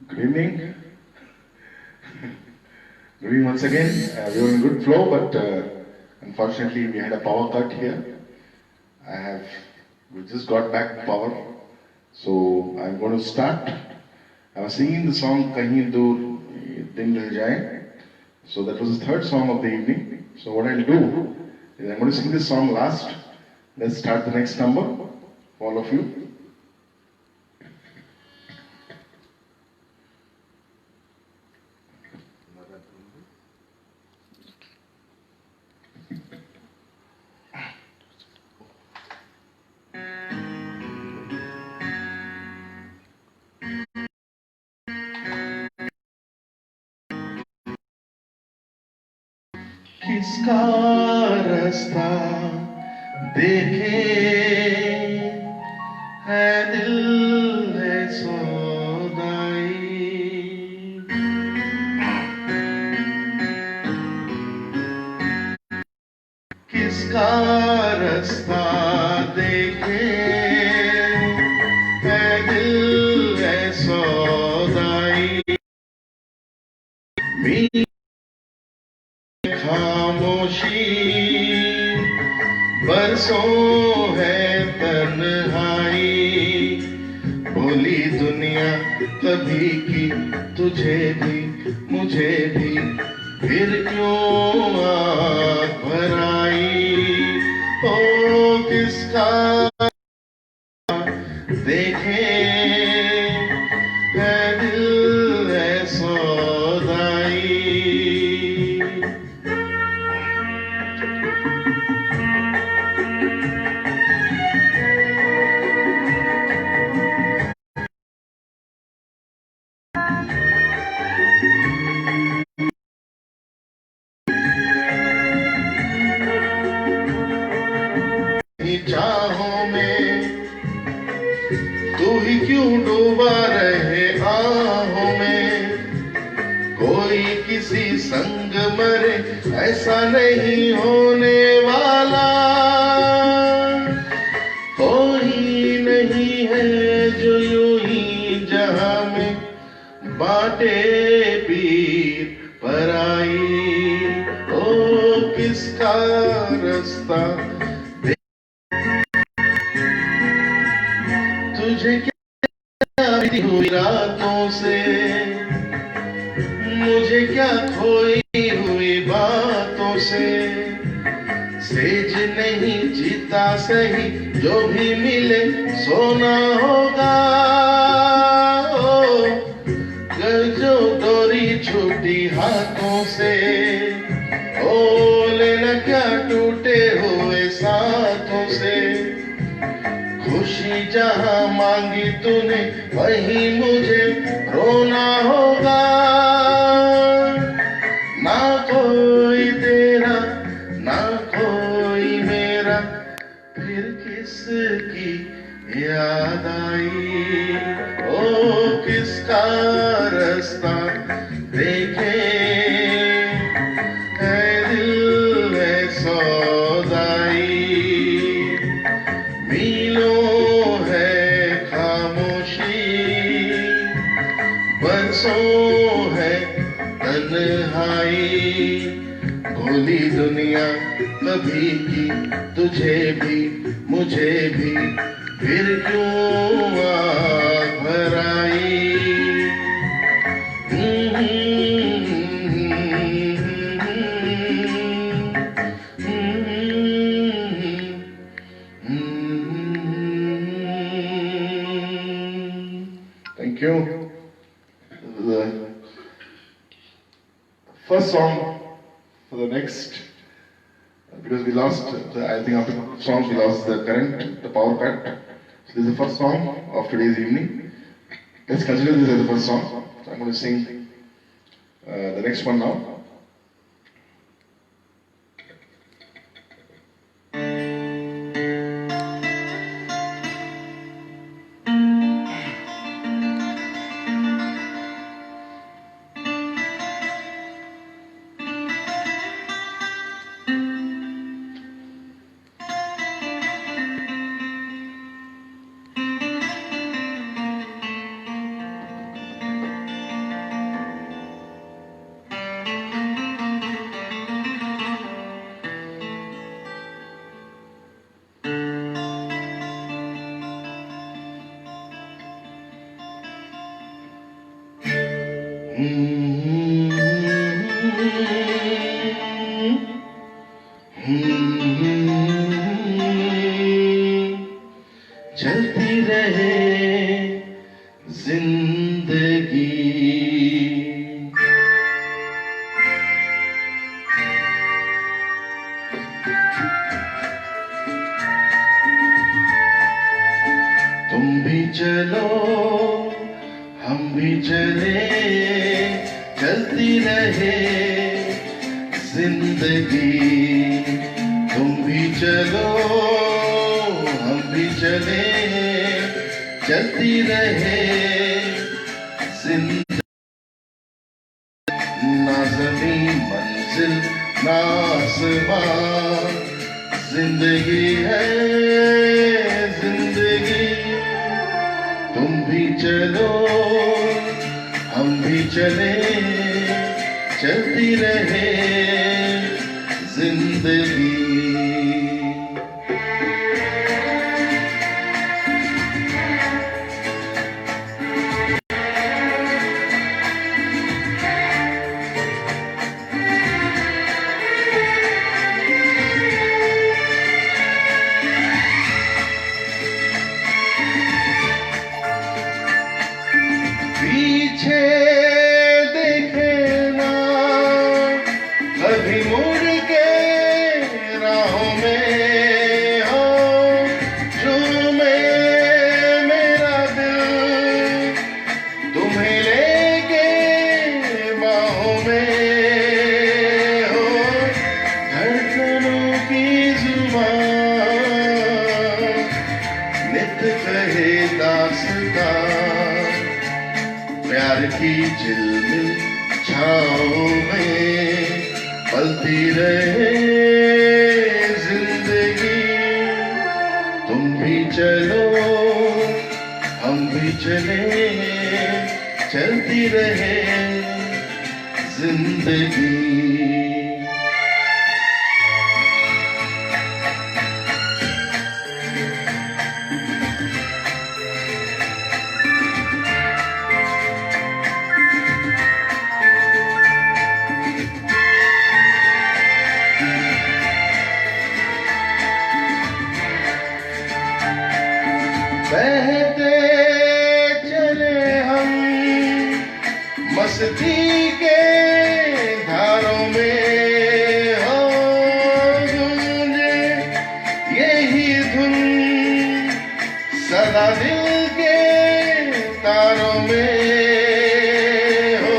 Good evening. Good evening once again. We were in good flow, but unfortunately we had a power cut here. We just got back power, so I'm going to start. I was singing the song Kahin Dur Din Dil Jaye. So that was the third song of the evening. So what I'll do is I'm going to sing this song last. Let's start the next number, all of you. किसका रास्ता देखे है दिल है सौदाई किसका रास्ता देखे है दिल है सौदाई खामोशी बरसों है तन्हाई बोली दुनिया कभी की तुझे भी मुझे भी फिर क्यों आँख भर आई ओ किसका देखे है दिल है सौदाई चाहों में तू ही क्यों डूबा रहे आहों में कोई किसी संग मरे ऐसा नहीं होने वाला कोई नहीं है जो यूं ही जहां में बाटे पीर पराई ओ किसका रास्ता तुझे क्या हुई रातों से मुझे क्या खोई हुई बातों से सेज नहीं जीता सही जो भी मिले सोना होगा जो डोरी छूटी हाथों से ओ लेना क्या टूटे हुए साथों से खुशी जहां मांगी तूने वहीं मुझे रोना होगा ना कोई तेरा ना कोई मेरा फिर किसकी याद आई ओ किसका रास्ता देखे है दिल है सौदाई मीलों है खामोशी बरसों है तन्हाई भोली दुनिया कभी की तुझे भी मुझे भी फिर क्यों आँख भर आई Thank you. The first song for the next, because we lost, I think after the songs we lost the current, the power cut. So this is the first song of today's evening. Let's consider this as the first song. So I'm going to sing the next one now. चलती रहे जिंदगी। तुम भी चलो हम भी चले, चलती रहे जिंदगी। तुम भी चलो हम भी चले, चलती रहे जिंदगी। ना ज़मीं मंजिल ना आसमां, जिंदगी है जिंदगी। तुम भी चलो हम भी चले, चलती रहे जिंदगी। पीछे देखे ना कभी मुड़ के राहों में, हो झूमे मेरा दिल तुम्हें लेके बाहों में, हो धड़कनों की जुबान नित कहे दास्तां। प्यार की झिलमिल छाओं में पलती रहे जिंदगी। तुम भी चलो हम भी चले, चलती रहे जिंदगी। बहते चले हम मस्ती के धारों में, हो गूंजे यही धुन सदा दिल के तारों में, हो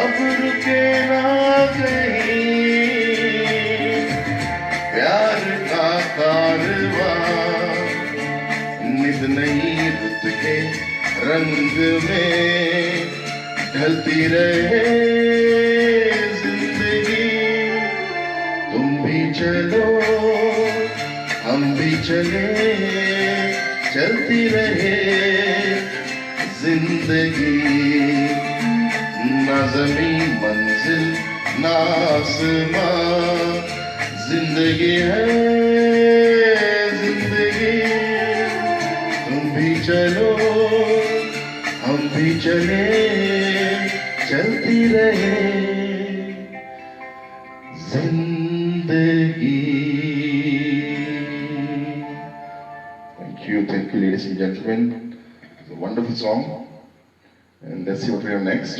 अब रुके ना कहीं प्यार का कारवां। नित नई रुत के रंग में ढलती रहे जिंदगी। तुम भी चलो हम भी चले, चलती रहे जिंदगी। ना ज़मीं मंजिल ना आसमां, जिंदगी है जिंदगी। तुम भी चलो हम भी चले, चलती रहे जिंदगी। Thank you, ladies and gentlemen. It's a wonderful song, and let's see what we have next.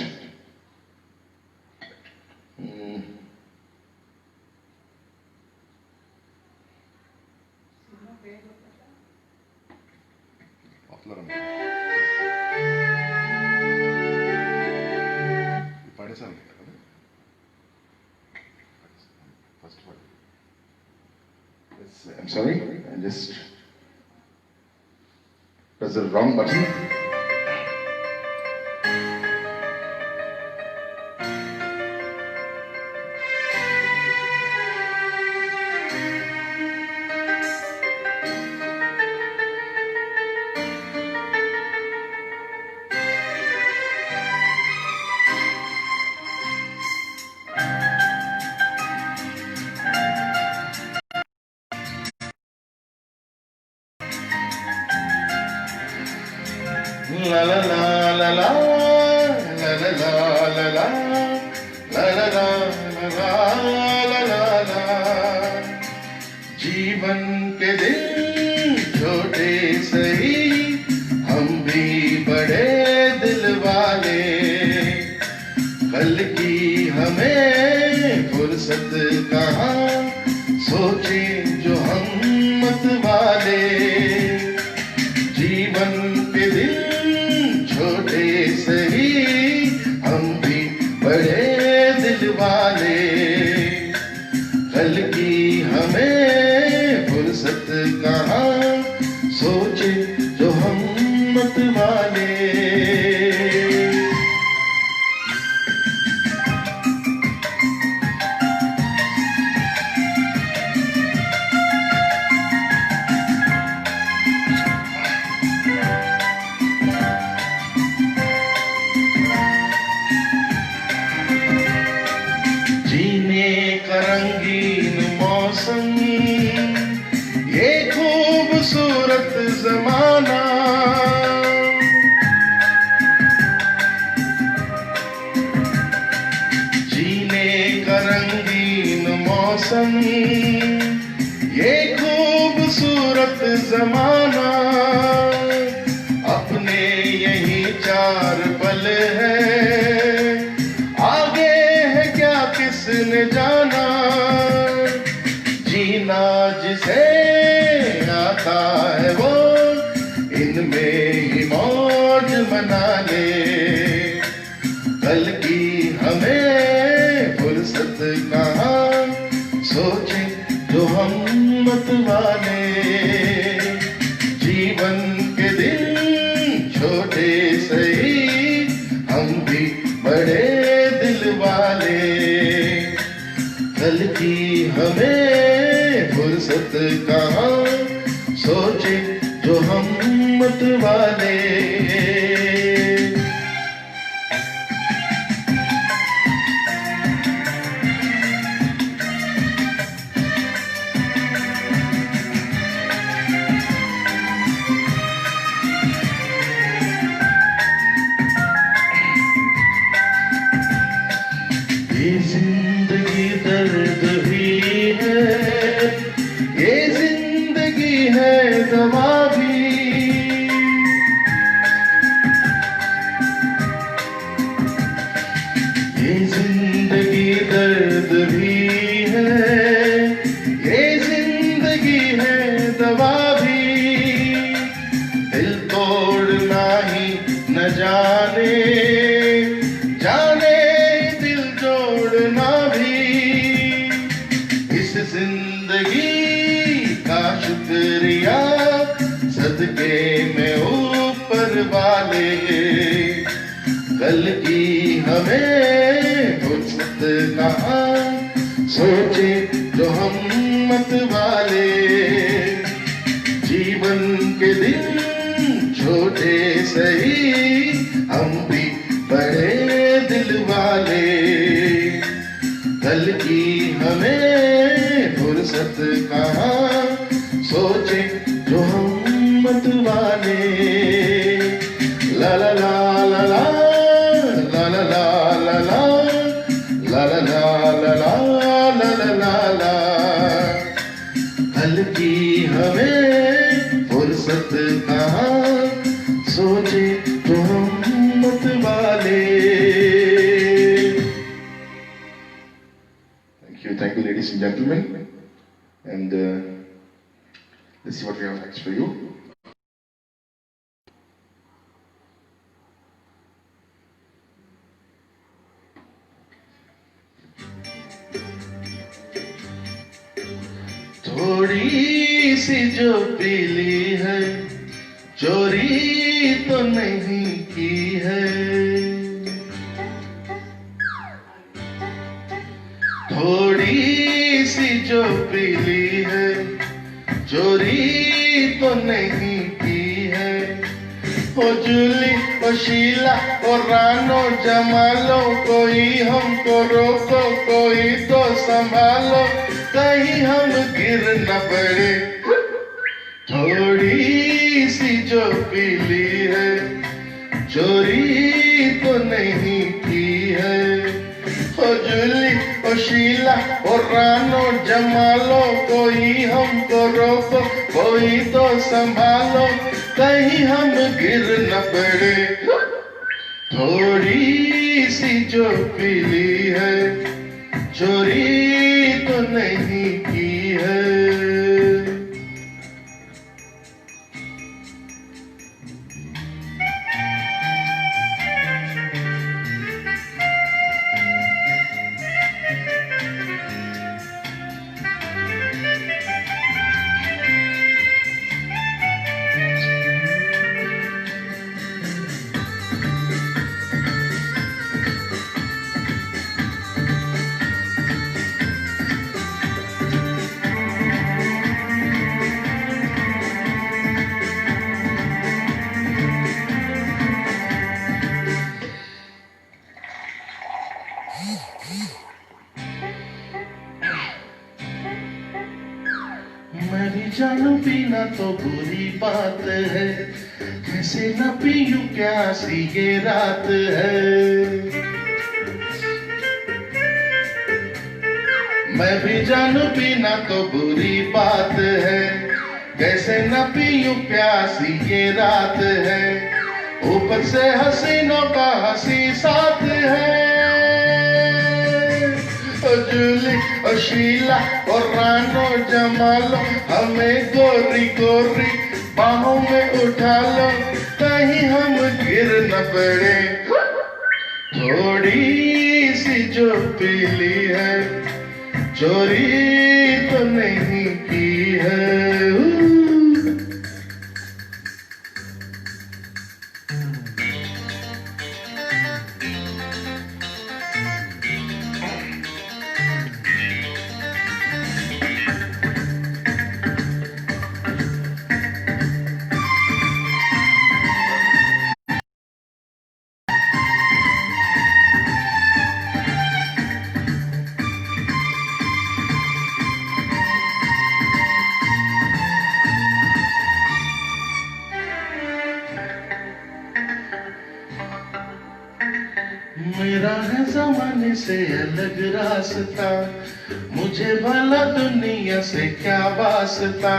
I'm sorry, I just pressed the wrong button. La la la la la la la la la la la la la। जीवन के दिन छोटे सही, हम भी बड़े दिल वाले, कल की हमें फुर्सत कहाँ, सोचे जो हम मत वाले। जीवन के दिन छोटे सही, हम भी बड़े दिल वाले, कल की हमें फुर्सत कहाँ, सोचे जो हम मत वाले। जीने का रंगीन मौसम, ये खूबसूरत जमाना, जीने का रंगीन मौसम, ये खूबसूरत जमाना, अपने यही चार पल है, आगे है क्या किसने जाना। जीना जिसे आता है वो इनमें ही मौज मना ले, कल की हमें फुर्सत कहाँ, सोचे जो हम मत वाले। जीवन के दिन छोटे सही, हम भी बड़े दिल वाले, कल की हमें फुर्सत कहाँ, सोचे जो हम मत वाले। ये जिंदगी दर्द भी है, ये जिंदगी है दवा भी, ये जिंदगी दर्द भी है, ये जिंदगी है दवा भी, दिल तोड़ना ही न जाने, जाने दिल जोड़ना भी। इस जिंदगी का शुक्रिया सदके में ऊपर वाले, कल की हमें फुर्सत कहाँ, सोचे जो हम मत वाले। जीवन के दिन छोटे सही, हम भी बड़े दिल वाले, कल की हमें फुर्सत कहाँ, सोचे जो हम मत वाले। ला ला ला ला ला ला ला ला ला ला ला ला ला ला ला ला ला। कल की हमें फुर्सत कहाँ, सोचे जो हम मत वाले। Thank you, ladies and gentlemen, and let's see what we have next for you. थोड़ी सी जो पीली है, चोरी तो नहीं की है, थोड़ी सी जो पीली है, चोरी तो नहीं की है। ओ जूली, ओ शीला, ओ रानो जमालो, कोई हमको रोको, कोई तो संभालो, कहीं हम गिर न पड़े। थोड़ी सी जो पीली है, चोरी तो तो नहीं की है। ओ जूली, ओ शीला, ओ रानो जमालो, कोई हमको रोको, कोई तो संभालो, कहीं हम गिर न पड़े। थोड़ी सी जो पीली है, चोरी तो नहीं की है। मैं भी जानू पीना तो बुरी बात है, कैसे न पीयूं क्या सी ये रात है। मैं भी जानू पीना तो बुरी बात है, कैसे न पीयूं प्यासी ये रात है। ऊपर से हसीनों का हंसी साथ है। ओ जूली, ओ शीला, ओ रानो जमालो, हमें गोरी गोरी बाहों में उठा लो, कहीं हम गिर न पड़े। थोड़ी सी जो पीली है, चोरी तो नहीं की है। मेरा है जमाने से अलग रास्ता, मुझे भला दुनिया से क्या वास्ता।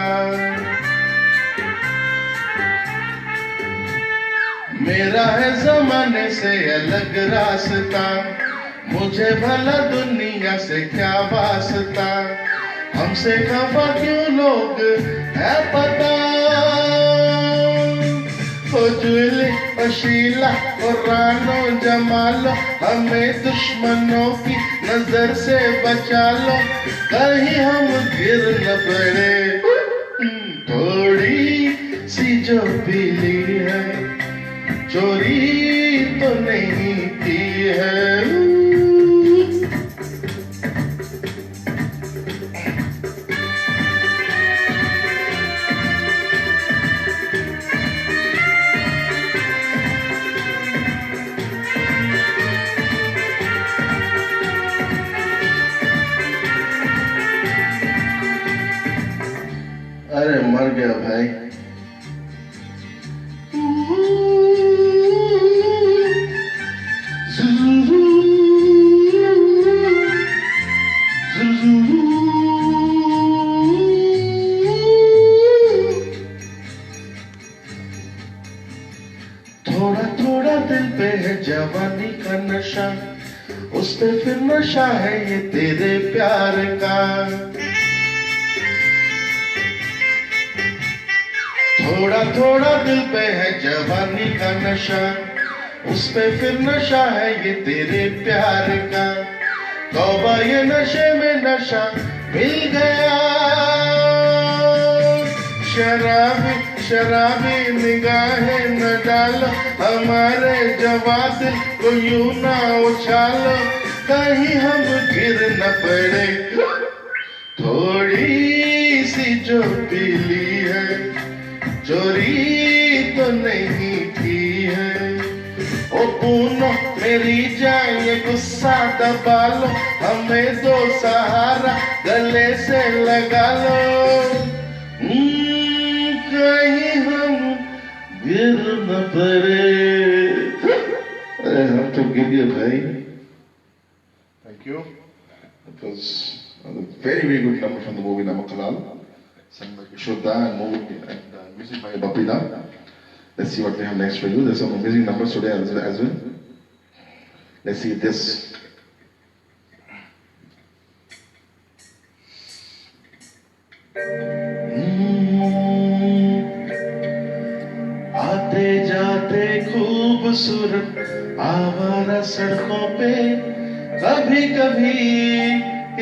मेरा है जमाने से अलग रास्ता, मुझे भला दुनिया से क्या वास्ता। हमसे खफा क्यों लोग है पता। ओ जूली, ओ शीला, ओ रानो जमालो, हमें दुश्मनों की नजर से बचा लो, कहीं हम गिर न पड़े। थोड़ी सी जो पीली है, चोरी तो नहीं की है। अरे मर गया भाई। थोड़ा थोड़ा दिल पे है जवानी का नशा, उस पे फिर नशा है ये तेरे प्यार का। थोड़ा थोड़ा दिल पे है जवानी का नशा, उस पे फिर नशा है ये तेरे प्यार का। तौबा ये नशे में नशा मिल गया। शराबी शराबी निगाहें न डालो, हमारे जवा दिल को यूं ना उछालो, कहीं हम गिर न पड़े। थोड़ी सी जो पीली है, चोरी तो नहीं की है। ओ पूनो मेरी जान ये गुस्सा दबा लो, हमें दो सहारा गले से लगा लो, कहीं हम गिर न पड़े। give you a very thank you. It was a very, very good number from the movie Namakalal, sung by Kishore and music by Bapida. Let's see what we have next for you. There's some amazing numbers today as well. Let's see this. आते जाते खूबसूरत आवारा सड़कों पे कभी कभी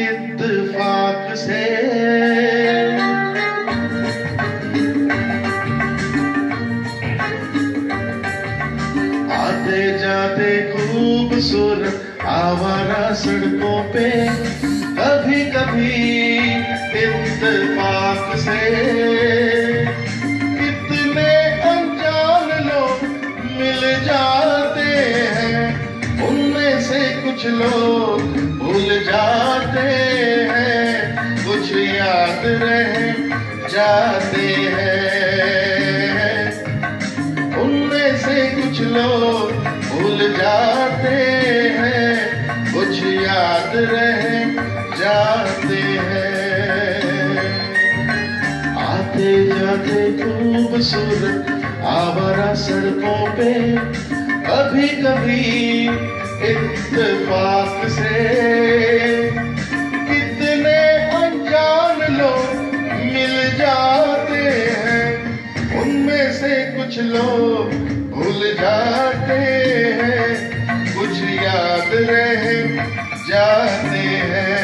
इत्तेफाक से आते जाते खूबसूरत आवारा सड़कों पे कभी कभी इत्तेफाक से कितने अनजान लोग मिल जाते हैं, उनमें से कुछ लोग भूल जाते हैं, कुछ याद रह जाते हैं, उनमें से कुछ लोग भूल जाते हैं, कुछ याद रह जाते हैं। आते जाते खूबसूरत आवारा सड़कों पे कभी कभी इत्तेफाक से कितने अनजान लोग मिल जाते हैं, उनमें से कुछ लोग भूल जाते हैं, कुछ याद रह जाते हैं,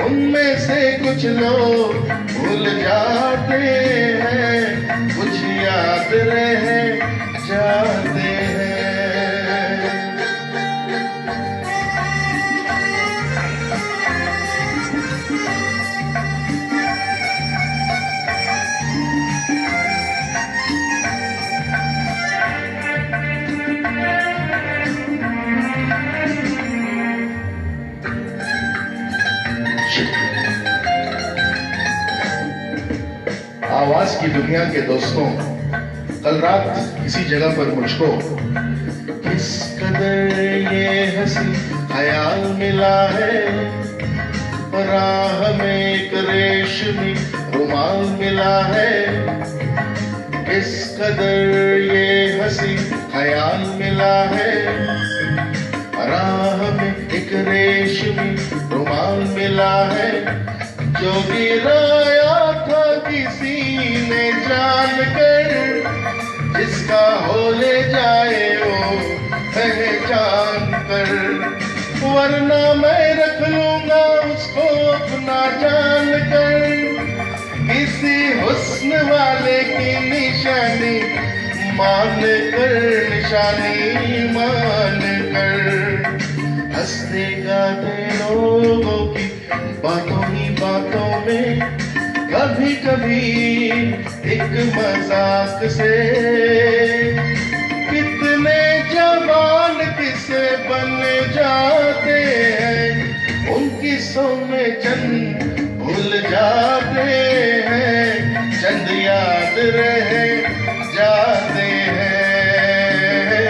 उनमें से कुछ लोग भूल जाते हैं, कुछ याद रह जाते हैं। आवाज की दुनिया के दोस्तों, कल रात किसी जगह पर मुझको किस कदर ये हंसी ख्याल मिला है, राह में एक रेशमी रुमाल मिला है, किस कदर ये हंसी ख्याल मिला है, राह में एक रेशमी रुमाल मिला है, जो गिराया था किसी ने जान कर, जिसका हो ले जाए वो पहचान कर, वरना मैं रख लूंगा उसको अपना जान कर, किसी हुस्न वाले की निशानी मान कर, निशानी मान कर, हंसते गाते लोगों की बातों ही बातों में कभी कभी एक मजाक से कितने जवान किसे बन जाते हैं, उनकी सौ में चंद भूल जाते हैं, चंद याद रह जाते हैं,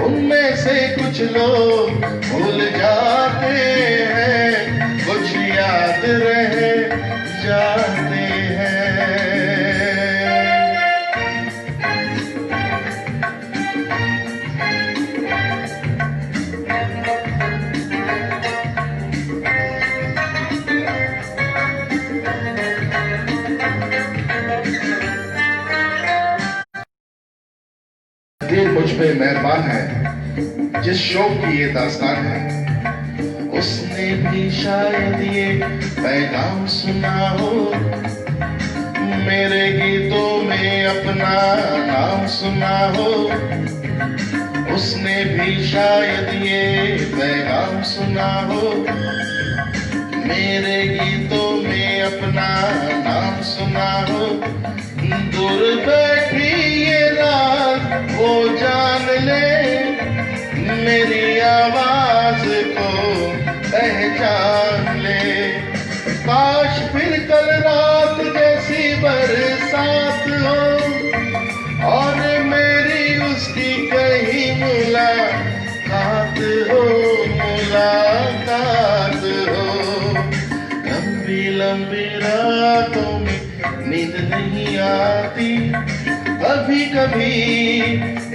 उनमें से कुछ लोग भूल जाते हैं, कुछ याद रह जाते हैं। दिल मुझ पे मेहरबान है, जिस शौक की ये दास्तान है, उसने भी शायद ये पैगाम सुना हो, मेरे गीतों में अपना नाम सुना हो, उसने भी शायद ये पैगाम सुना हो, मेरे गीतों में अपना नाम सुना हो, दूर बैठी ये रात वो जान ले, मेरी आवाज को पहचान ले, काश फिर कल रात जैसी बरसात हो और मेरी उसकी कहीं कभी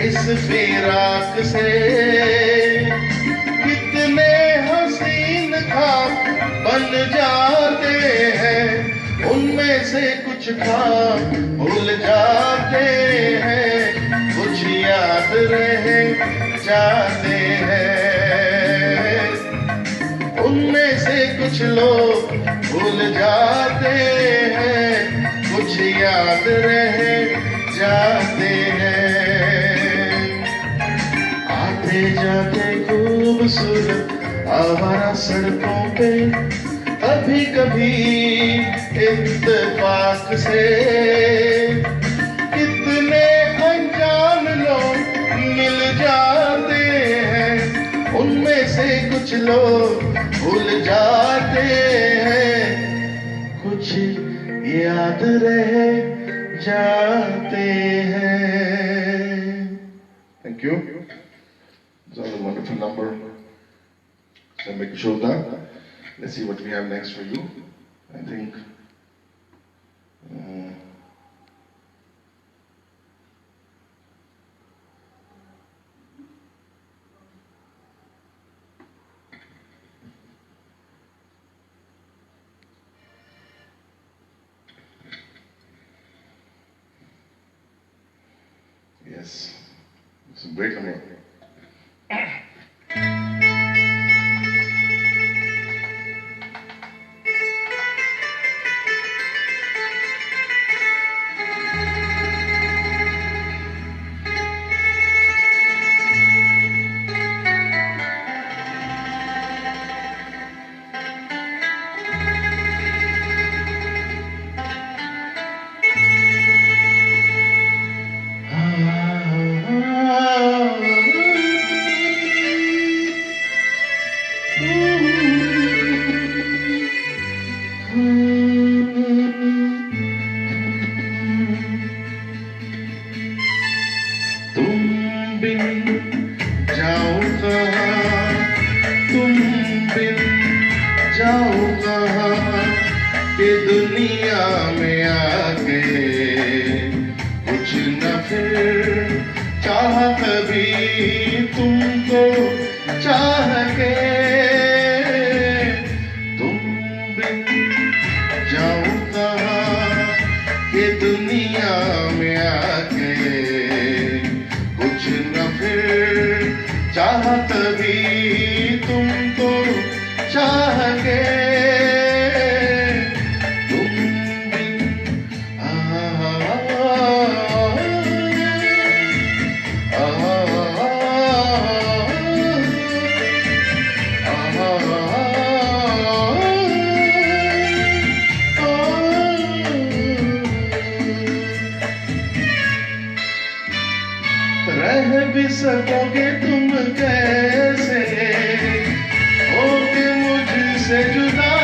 इस फिराक से कितने हसीन ख्वाब बन जाते हैं, उनमें से कुछ ख्वाब भूल जाते हैं, कुछ याद रह जाते हैं, उनमें से कुछ लोग भूल जाते हैं, कुछ याद रह जाते हैं। आते जाते खूबसूरत आवारा सड़कों पे कभी कभी इत्तेफाक से कितने अनजान लोग मिल जाते हैं, उनमें से कुछ लोग भूल जाते हैं, कुछ याद रह जाते हैं। Thank you. It's all a wonderful number. So make sure that. Let's see what we have next for you. I think. Yes, it's a great number. के दुनिया में आके कुछ न फिर चाह कभी तुमको चाह के तुम बिन जाऊं कहाँ के दुनिया में आके कुछ न फिर चाह कभी तुमको चाह के रह भी सकोगे तुम कैसे होके मुझसे जुदा,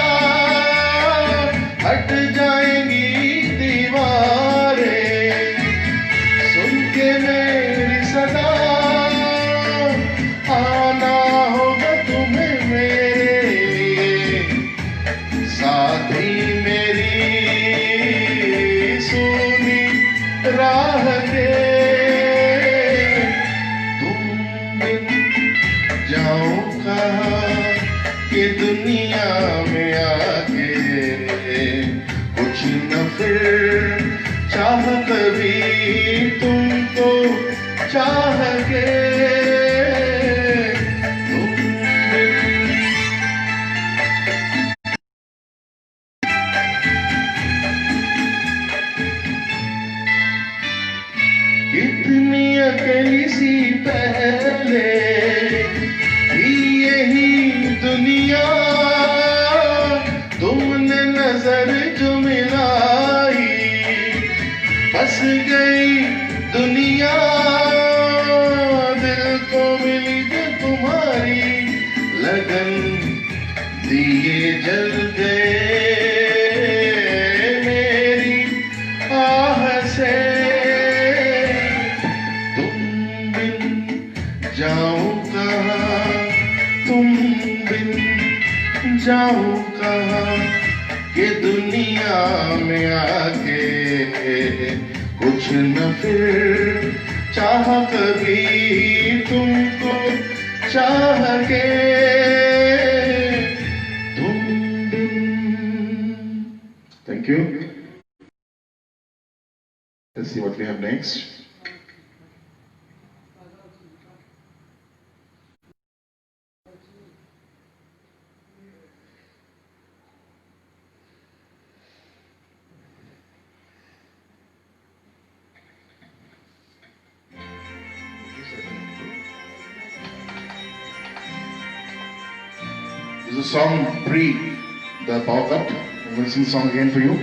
हट जाएंगी दीवारें सुन के मेरी सदा, आना होगा तुम्हें मेरे लिए साथी मेरी सुनी राह के जाऊं कहाँ कि दुनिया में आके कुछ न फिर चाह कभी तुमको चाह के कितनी अकेली सी पहले दुनिया तुमने नजर जो मिलाई बस गई दुनिया, दिल को मिली जो तुम्हारी लगन दिए जल गए मेरी आह से, तुम बिन जाऊं कहाँ तुम बिन जाऊं कहाँ कि दुनिया में आके कुछ न फिर चाह कभी तुमको चाह के तुम बिन। Thank you. Let's see what we have next. This is a song pre the power cut. I'm going to sing the song again for you.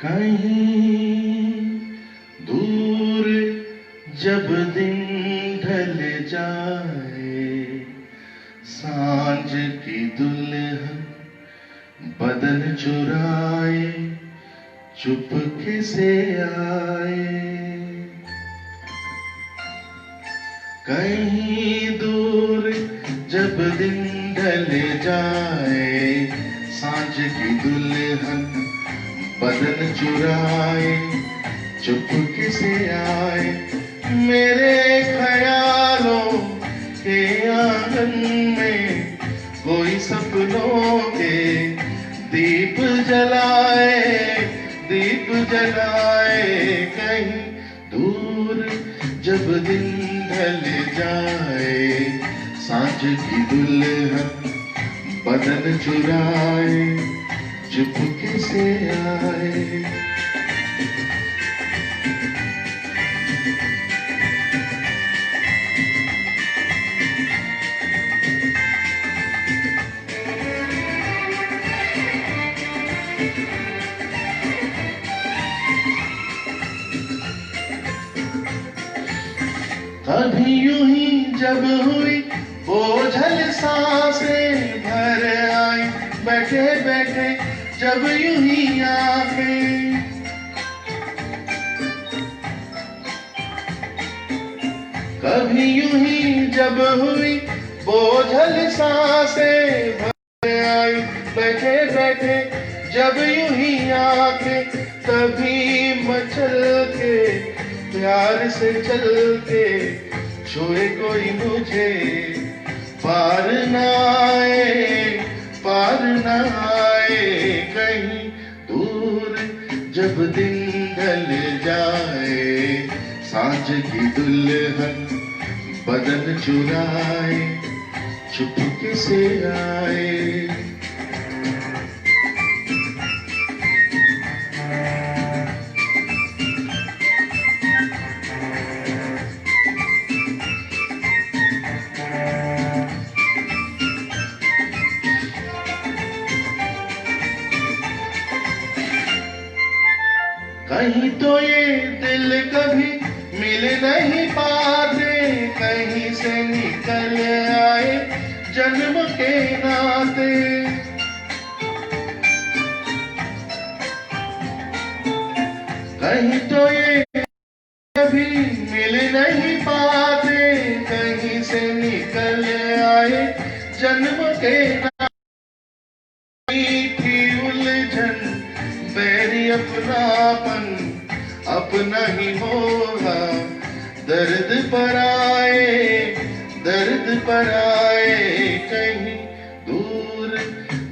कहीं दूर जब दिन ढल जाए, सांझ की दुल्हन बदन चुराए चुपके से आए। कहीं दूर जब दिन ढल जाए, सांझ की दुल्हन बदन चुराए चुपके से आए। मेरे ख्यालों के आंगन में कोई सपनों के दीप जलाए, दीप जलाए। कहीं दूर जब दिन ढल जाए, सांझ की दुल्हन बदन चुराए चुपके से आए। कभी यूं ही जब हुई बोझल सांसें भर आई, बैठे बैठे जब यूं ही आंखें। कभी यूं ही जब हुई बोझल सांसें भर आई, बैठे बैठे जब यूं ही आंखें। तभी मचल के प्यार से चल के छुए कोई मुझे, पार न आए, पार न आए। कहीं दूर जब दिन ढल जाए, सांझ की दुल्हन बदन चुराए चुपके से आए। कहीं तो ये दिल कभी मिल नहीं पाते, कहीं से निकल आए जन्म के नाते। कहीं तो ये कभी मिल नहीं पाते, कहीं से निकल आए जन्म के नाते। थी उलझन बैरी अपनापन अपना ही होगा, दर्द पर आए, दर्द पर आए। कहीं दूर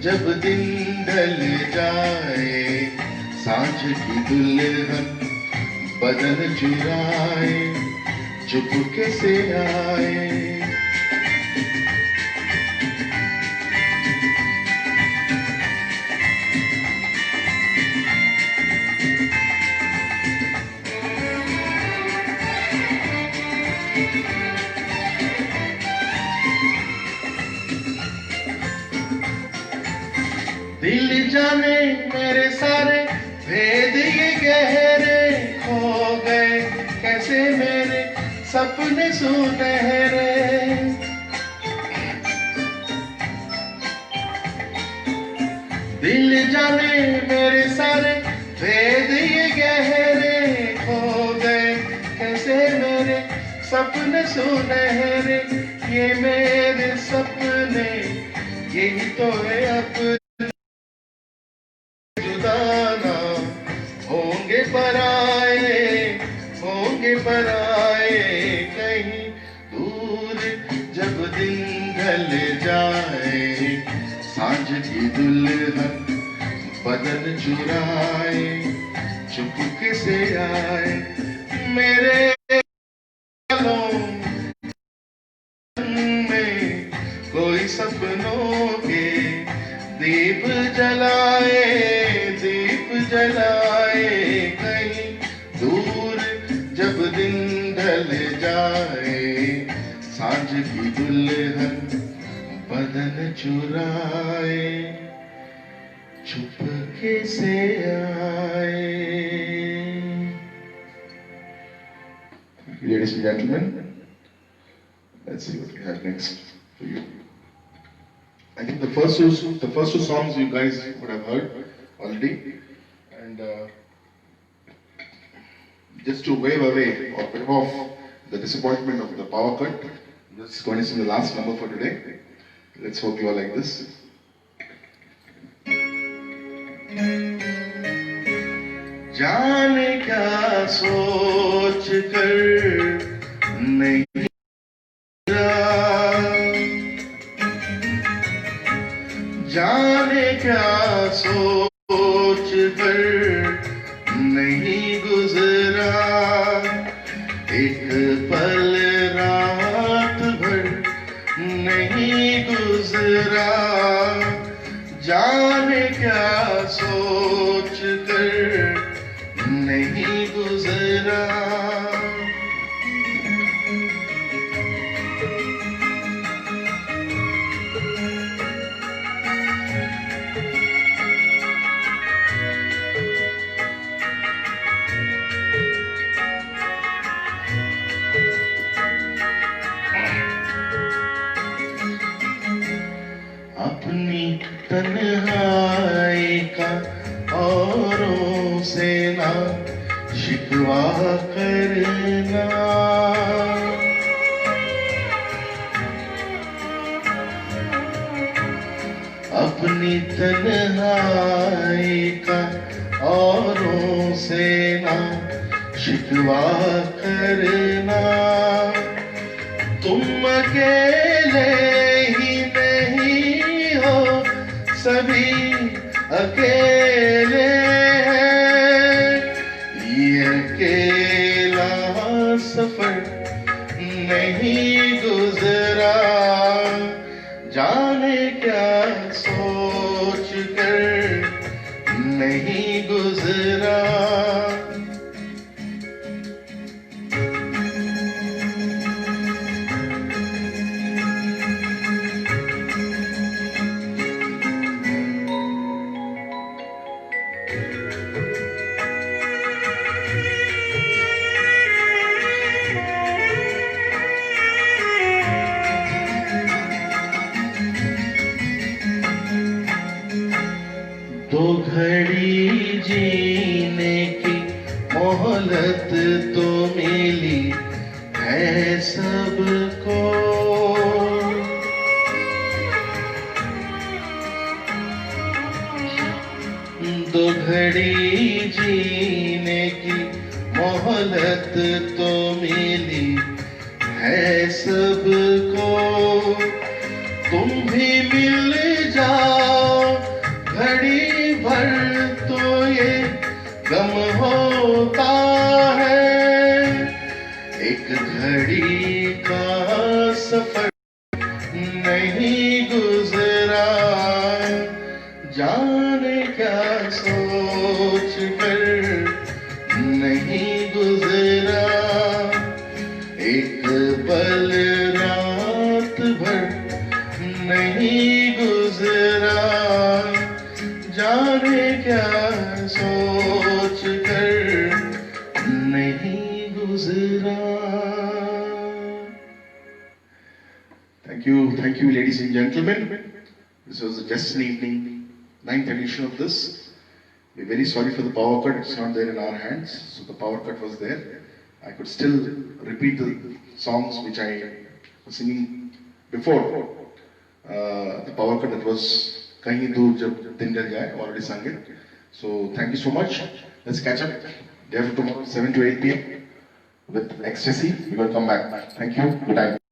जब दिन ढल जाए, सांझ की दुल्हन बदन चुराए चुपके से आए। दिल जाने मेरे सारे भेद ये गहरे, खो गए कैसे मेरे सपने सुनहरे। दिल जाने मेरे सारे भेद ये गहरे, खो गए कैसे मेरे सपने अपने सुनहरे ये मेरे सपने, यही तो है अपने जुदाना, होंगे पराए कहीं दूर जब दिन ढल जाए, सांझ की दुल्हन बदन चुराए, चुपके से आए मेरे में, कोई सपनों के दीप जलाए कहीं दूर जब दिन ढल जाए, सांझ की दुल्हन बदन चुराए, चुपके से आए. Ladies and gentlemen, let's see what we have next for you. I think the first two songs you guys would have heard already, and just to wave away or wave off the disappointment of the power cut, I'm just going to sing the last number for today. Let's hope you all like this. जाने क्या सोच कर नहीं, जाने क्या सोच कर नहीं गुजरा, एक पल रात भर नहीं गुजरा, जाने क्या सोच कर नहीं गुजरा. अपनी तन्हाई का औरों से ना शिकवा करना, अपनी तन्हाई का औरों से ना शिकवा करना, तुम अकेले ही नहीं हो, सभी अकेले हैं, ये अकेला सफर नहीं गुजरा, जाने क्या सोच कर नहीं गुजरा. दो घड़ी जीने की मोहलत तो मिली है सबको, दो घड़ी जीने की मोहलत तो मिली है सबको, तुम भी मिल जाओ घड़ी भर तो ये गम होता है, एक घड़ी का सफर नहीं गुजरा, जाने क्या सोच कर नहीं गुजरा, एक पल रात भर नहीं गुजरा, जाने क्या सोच कर नहीं गुजरा. Thank you, ladies and gentlemen. This was the Destiny Evening, 9th edition of this. We're very sorry for the power cut. It's not there in our hands, so the power cut was there. I could still repeat the songs which I was singing before. The power cut that was Kahin Dur Jab Din Gal Jaye, already sung it. So thank you so much. Let's catch up day after tomorrow, 7 to 8 p.m. with Ecstasy. We're going to come back. Thank you. Good night.